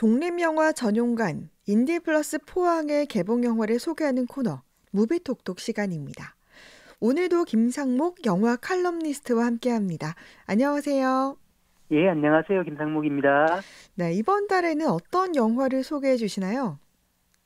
독립영화 전용관 인디플러스 포항의 개봉 영화를 소개하는 코너 무비톡톡 시간입니다. 오늘도 김상목 영화 칼럼니스트와 함께합니다. 안녕하세요. 예, 안녕하세요. 김상목입니다. 네, 이번 달에는 어떤 영화를 소개해 주시나요?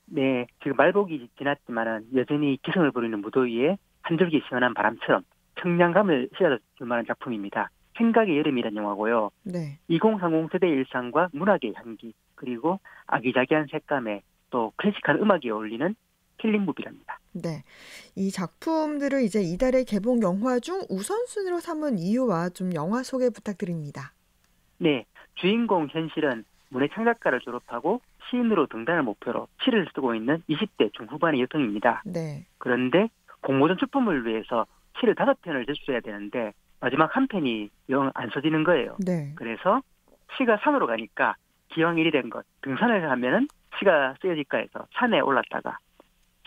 네, 지금 말복이 지났지만은 여전히 기승을 부리는 무더위에 한 줄기 시원한 바람처럼 청량감을 씌워줄 만한 작품입니다. 생각의 여름이라는 영화고요. 네. 2030 세대의 일상과 문학의 향기, 그리고 아기자기한 색감에 또 클래식한 음악이 어울리는 힐링 무비랍니다. 네. 이 작품들을 이제 이달의 개봉 영화 중 우선순위로 삼은 이유와 좀 영화 소개 부탁드립니다. 네, 주인공 현실은 문해창작과를 졸업하고 시인으로 등단을 목표로 시를 쓰고 있는 20대 중후반의 여성입니다. 네. 그런데 공모전 출품을 위해서 시를 5편을 제출해야 되는데 마지막 한 편이 영 안 써지는 거예요. 네. 그래서 시가 산으로 가니까 기왕 일이 된 것, 등산을 하면은 시가 쓰여질까 해서 산에 올랐다가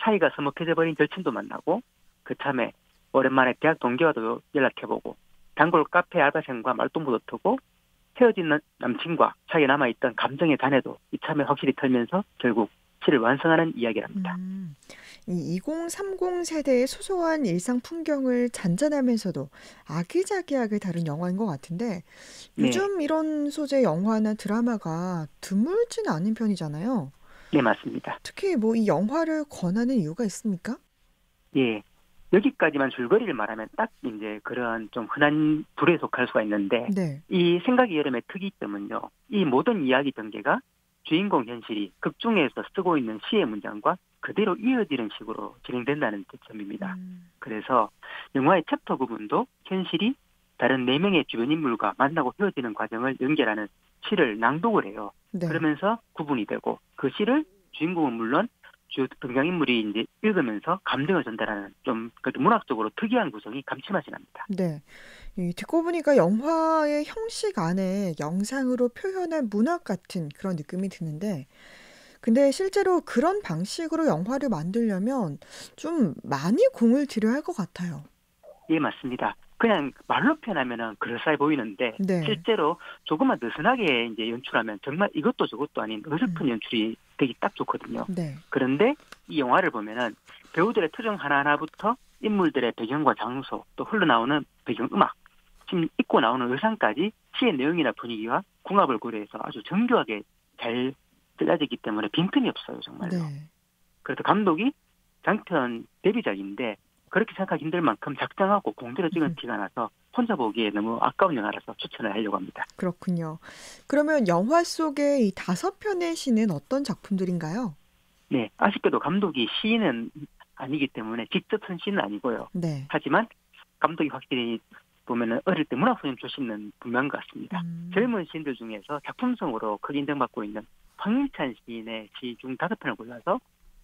사이가 서먹해져 버린 절친도 만나고 그참에 오랜만에 대학 동기와도 연락해보고 단골 카페 알바생과 말동무도 트고 헤어진 남친과 사이에 남아있던 감정의 잔해도 이참에 확실히 털면서 결국 시를 완성하는 이야기랍니다. 이 2030 세대의 소소한 일상 풍경을 잔잔하면서도 아기자기하게 다룬 영화인 것 같은데 네, 요즘 이런 소재 영화나 드라마가 드물진 않은 편이잖아요. 네 맞습니다. 특히 뭐 이 영화를 권하는 이유가 있습니까? 예, 여기까지만 줄거리를 말하면 딱 이제 그런 좀 흔한 불에 속할 수가 있는데 네. 이 생각의 여름의 특이점은요. 이 모든 이야기 전개가 주인공 현실이 극중에서 쓰고 있는 시의 문장과 그대로 이어지는 식으로 진행된다는 점입니다. 음, 그래서 영화의 챕터 부분도 현실이 다른 4명의 주변 인물과 만나고 헤어지는 과정을 연결하는 시를 낭독을 해요. 네. 그러면서 구분이 되고 그 시를 주인공은 물론 주 등장인물이 이제 읽으면서 감정을 전달하는 좀 그렇게 문학적으로 특이한 구성이 감칠맛이 납니다. 네. 이 듣고 보니까 영화의 형식 안에 영상으로 표현한 문학 같은 그런 느낌이 드는데 근데 실제로 그런 방식으로 영화를 만들려면 좀 많이 공을 들여야 할 것 같아요. 예, 맞습니다. 그냥 말로 표현하면은 그럴싸해 보이는데 네. 실제로 조금만 느슨하게 이제 연출하면 정말 이것도 저것도 아닌 어설픈 음. 연출이 되기 딱 좋거든요. 네. 그런데 이 영화를 보면은 배우들의 표정 하나하나부터 인물들의 배경과 장소, 또 흘러나오는 배경 음악, 지금 입고 나오는 의상까지 시의 내용이나 분위기와 궁합을 고려해서 아주 정교하게 잘 짜여지기 때문에 빈틈이 없어요, 정말로. 네. 그래서 감독이 장편 데뷔작인데 그렇게 생각하기 힘들 만큼 작정하고 공대로 찍은 티가 나서 혼자 보기에 너무 아까운 영화라서 추천을 하려고 합니다. 그렇군요. 그러면 영화 속의 이 5편의 시는 어떤 작품들인가요? 네, 아쉽게도 감독이 시인은 아니기 때문에 직접 쓴 시는 아니고요. 네. 하지만 감독이 확실히 보면은 어릴 때 문학소년 출신은 분명한 것 같습니다. 음. 젊은 시인들 중에서 작품성으로 크게 인정받고 있는 황인찬 시인의 시 중 5편을 골라서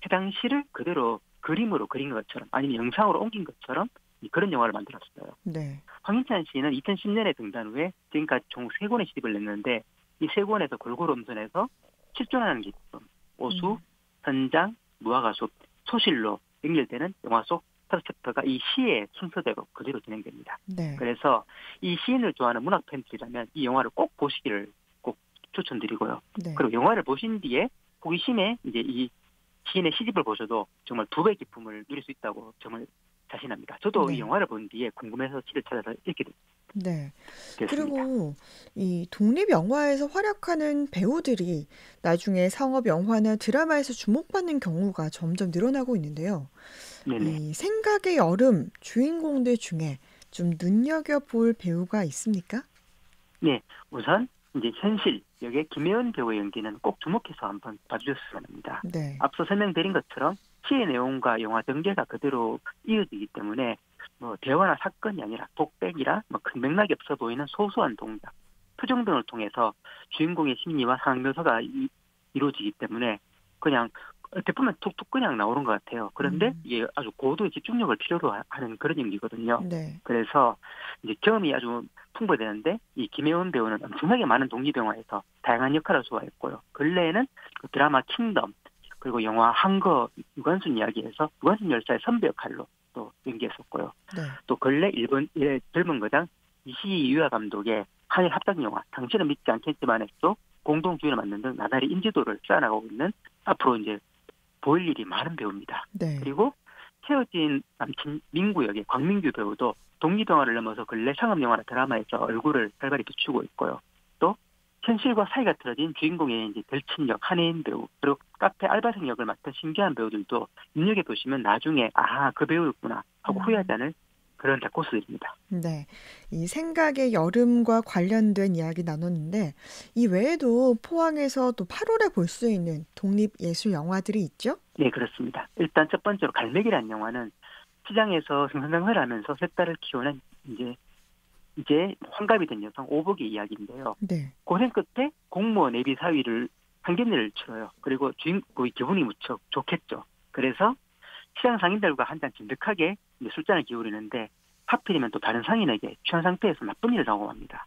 해당 시를 그대로 그림으로 그린 것처럼 아니면 영상으로 옮긴 것처럼 그런 영화를 만들었어요. 네. 황인찬 씨는 2010년에 등단 후에 지금까지 총 3권의 시집을 냈는데 이 3권에서 골고루 엄선해서 실존하는 기쁨, 오수, 음. 선장, 무화과숲, 소실로 연결되는 영화 속 5챕터가 이 시의 순서대로 그대로 진행됩니다. 네. 그래서 이 시인을 좋아하는 문학 팬들이라면 이 영화를 꼭 보시기를 꼭 추천드리고요. 네. 그리고 영화를 보신 뒤에 호기심에 이제 이 시인의 시집을 보셔도 정말 2배 기쁨을 누릴 수 있다고 정말 자신합니다. 저도 이 네. 영화를 본 뒤에 궁금해서 시를 찾아서 읽게 네. 됐습니다. 그리고 이 독립 영화에서 활약하는 배우들이 나중에 상업 영화나 드라마에서 주목받는 경우가 점점 늘어나고 있는데요. 네네. 이 생각의 여름 주인공들 중에 좀 눈여겨볼 배우가 있습니까? 네, 우선 이제 현실 역의 김혜연 배우의 연기는 꼭 주목해서 한번 봐주셨으면 합니다. 네. 앞서 설명드린 것처럼 시의 내용과 영화 전개가 그대로 이어지기 때문에 뭐 대화나 사건이 아니라 독백이라 뭐 큰 맥락이 없어 보이는 소소한 동작, 표정 등을 통해서 주인공의 심리와 상황 묘사가 이루어지기 때문에 그냥 어떻게 보면 툭툭 그냥 나오는 것 같아요. 그런데 음. 이게 아주 고도의 집중력을 필요로 하는 그런 연기거든요. 네. 그래서 이제 경험이 아주 풍부되는데 이 김혜원 배우는 엄청나게 많은 독립영화에서 다양한 역할을 소화했고요. 근래에는 그 드라마 킹덤 그리고 영화 한거 유관순 이야기에서 유관순 열사의 선배 역할로 또 연기했었고요. 네. 또 근래 일본의 젊은 거장 이시이 유야 감독의 한일 합작 영화 당신은 믿지 않겠지만에서도 공동 주연을 맡는 등 나날이 인지도를 쌓아나가고 있는 앞으로 이제 보일 일이 많은 배우입니다. 네. 그리고 헤어진 남친 민구 역의 광민규 배우도 독립영화를 넘어서 근래 상업영화나 드라마에서 얼굴을 활발히 비추고 있고요. 또 현실과 사이가 틀어진 주인공의 이제 델친 역 한혜인 배우, 그리고 카페 알바생 역을 맡은 신기한 배우들도 눈여겨보시면 나중에 그 배우였구나 하고 후회하지 않을 그런 다코스들입니다. 네. 이 생각의 여름과 관련된 이야기 나눴는데, 이 외에도 포항에서 또 8월에 볼 수 있는 독립예술 영화들이 있죠? 네, 그렇습니다. 일단 첫 번째로 갈매기라는 영화는 시장에서 생선장사를 하면서 세 딸을 키우는 이제 환갑이 된 여성 오복의 이야기인데요. 네. 고생 끝에 공무원 예비 사위를 상견례를 치러요. 그리고 주인공의 기분이 무척 좋겠죠. 그래서 시장 상인들과 한잔 진득하게 이제 술잔을 기울이는데 하필이면 또 다른 상인에게 취한 상태에서 나쁜 일을 당합니다.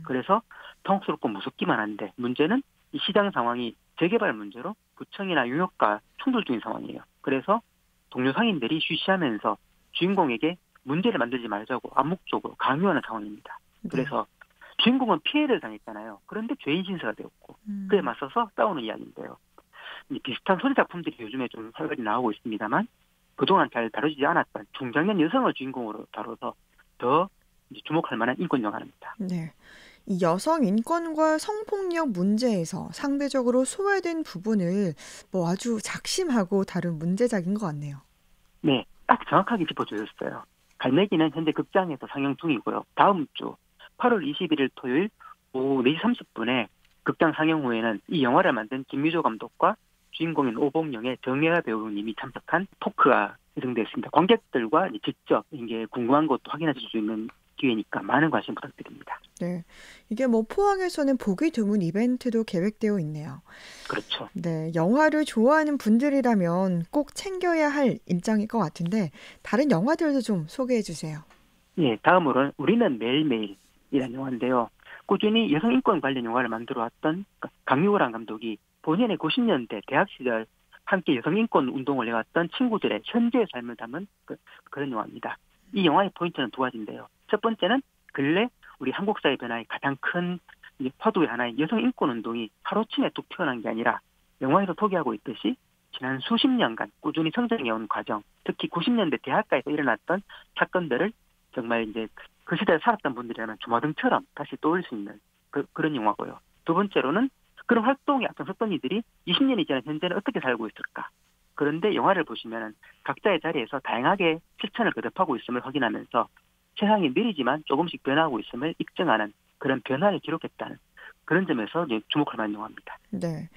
그래서 당혹스럽고 무섭기만 한데 문제는 이 시장 상황이 재개발 문제로 구청이나 용역과 충돌 중인 상황이에요. 그래서 동료 상인들이 쉬쉬하면서 주인공에게 문제를 만들지 말자고 암묵적으로 강요하는 상황입니다. 네. 그래서 주인공은 피해를 당했잖아요. 그런데 죄인 신세가 되었고 그에 맞서서 싸우는 이야기인데요. 비슷한 소재 작품들이 요즘에 좀 활발히 나오고 있습니다만 그동안 잘 다루지 않았던 중장년 여성을 주인공으로 다뤄서 더 이제 주목할 만한 인권 영화입니다. 네. 이 여성 인권과 성폭력 문제에서 상대적으로 소외된 부분을 뭐 아주 작심하고 다룬 문제작인 것 같네요. 네, 딱 정확하게 짚어주셨어요. 갈매기는 현재 극장에서 상영 중이고요. 다음 주 8월 21일 토요일 오후 4시 30분에 극장 상영 후에는 이 영화를 만든 김유조 감독과 주인공인 오복영의 정예아 배우님이 참석한 토크가 예정되어 있습니다. 관객들과 직접 이게 궁금한 것도 확인하실 수 있는 기회니까 많은 관심 부탁드립니다. 네. 이게 뭐 포항에서는 보기 드문 이벤트도 계획되어 있네요. 그렇죠. 네. 영화를 좋아하는 분들이라면 꼭 챙겨야 할 일정일 것 같은데 다른 영화들도 좀 소개해 주세요. 예, 다음으로는 우리는 매일매일이라는 영화인데요. 꾸준히 여성 인권 관련 영화를 만들어 왔던 강유호란 감독이 본인의 90년대 대학 시절 함께 여성 인권 운동을 해왔던 친구들의 현재의 삶을 담은 그런 영화입니다. 이 영화의 포인트는 두 가지인데요. 첫 번째는 근래 우리 한국 사회 변화의 가장 큰 화두의 하나인 여성 인권 운동이 하루아침에 뚝 튀어나온 게 아니라 영화에서 소개하고 있듯이 지난 수십 년간 꾸준히 성장해온 과정, 특히 90년대 대학가에서 일어났던 사건들을 정말 이제 그 시대에 살았던 분들이라면 주마등처럼 다시 떠올릴 수 있는 그런 영화고요. 두 번째로는 그런 활동에 앞장섰던 이들이 20년이 지난 현재는 어떻게 살고 있을까? 그런데 영화를 보시면 각자의 자리에서 다양하게 실천을 거듭하고 있음을 확인하면서 세상이 느리지만 조금씩 변화하고 있음을 입증하는 그런 변화를 기록했다는 그런 점에서 이제 주목할 만한 영화입니다. 네.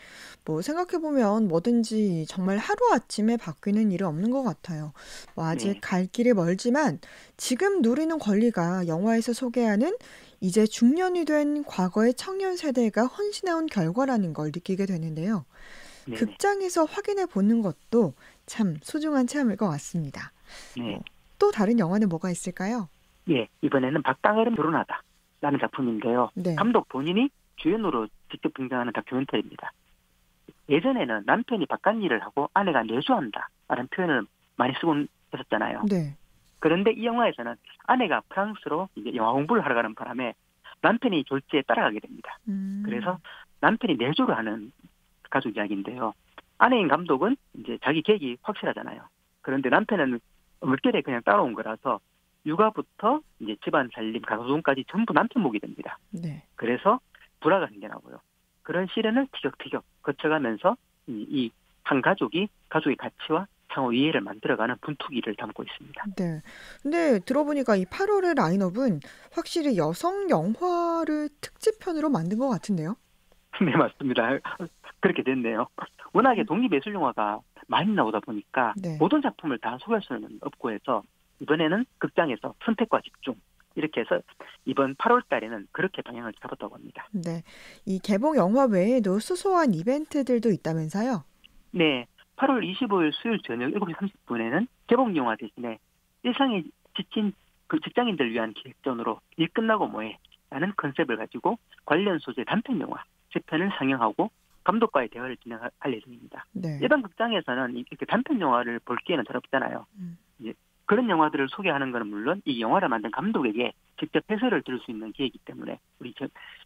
뭐 생각해보면 뭐든지 정말 하루아침에 바뀌는 일은 없는 것 같아요. 뭐 아직 네, 갈 길이 멀지만 지금 누리는 권리가 영화에서 소개하는 이제 중년이 된 과거의 청년 세대가 헌신해온 결과라는 걸 느끼게 되는데요. 네네, 극장에서 확인해 보는 것도 참 소중한 체험일 것 같습니다. 뭐 네, 또 다른 영화는 뭐가 있을까요? 예, 이번에는 박강을은 결혼하다라는 작품인데요. 네. 감독 본인이 주연으로 직접 등장하는 다큐멘터리입니다. 예전에는 남편이 바깥일을 하고 아내가 내조한다라는 표현을 많이 쓰곤 했었잖아요. 네. 그런데 이 영화에서는 아내가 프랑스로 이제 영화 공부를 하러 가는 바람에 남편이 졸지에 따라가게 됩니다. 그래서 음, 남편이 내조를 하는 가족 이야기인데요. 아내인 감독은 이제 자기 계획이 확실하잖아요. 그런데 남편은 물결에 그냥 따라온 거라서 육아부터 이제 집안 살림, 가구동까지 전부 남편 몫이 됩니다. 네. 그래서 불화가 생겨나고요. 그런 시련을 티격태격 거쳐가면서 이 한 가족이 가족의 가치와 상호 이해를 만들어가는 분투기를 담고 있습니다. 네. 근데 들어보니까 이 8월의 라인업은 확실히 여성 영화를 특집편으로 만든 것 같은데요? 네, 맞습니다. 그렇게 됐네요. 워낙에 독립예술 영화가 많이 나오다 보니까 네. 모든 작품을 다 소개할 수는 없고 해서 이번에는 극장에서 선택과 집중 이렇게 해서 이번 8월 달에는 그렇게 방향을 잡았다고 합니다. 네. 이 개봉 영화 외에도 소소한 이벤트들도 있다면서요? 네, 8월 25일 수요일 저녁 7시 30분에는 개봉 영화 대신에 일상에 지친 그 직장인들 위한 기획전으로 일 끝나고 뭐해 라는 컨셉을 가지고 관련 소재 단편 영화 세 편을 상영하고 감독과의 대화를 진행할 예정입니다. 네. 일반 극장에서는 이렇게 단편 영화를 볼 기회는 잘 없잖아요. 음, 이제 그런 영화들을 소개하는 것은 물론 이 영화를 만든 감독에게 직접 해설을 들을 수 있는 기회이기 때문에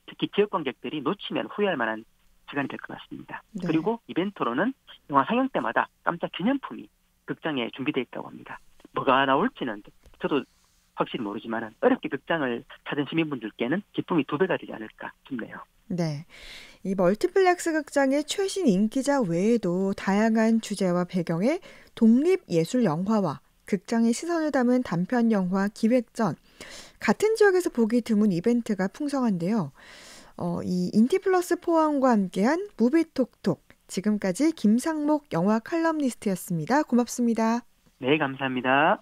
특히 지역 관객들이 놓치면 후회할 만한 시간이 될 것 같습니다. 네. 그리고 이벤트로는 영화 상영 때마다 깜짝 기념품이 극장에 준비되어 있다고 합니다. 뭐가 나올지는 저도 확실히 모르지만 어렵게 극장을 찾은 시민분들께는 기쁨이 2배가 되지 않을까 싶네요. 네. 이 멀티플렉스 극장의 최신 인기작 외에도 다양한 주제와 배경의 독립예술 영화와 극장의 시선을 담은 단편 영화 기획전, 같은 지역에서 보기 드문 이벤트가 풍성한데요. 이 인티플러스 포항과 함께한 무비톡톡, 지금까지 김상목 영화 칼럼니스트였습니다. 고맙습니다. 네, 감사합니다.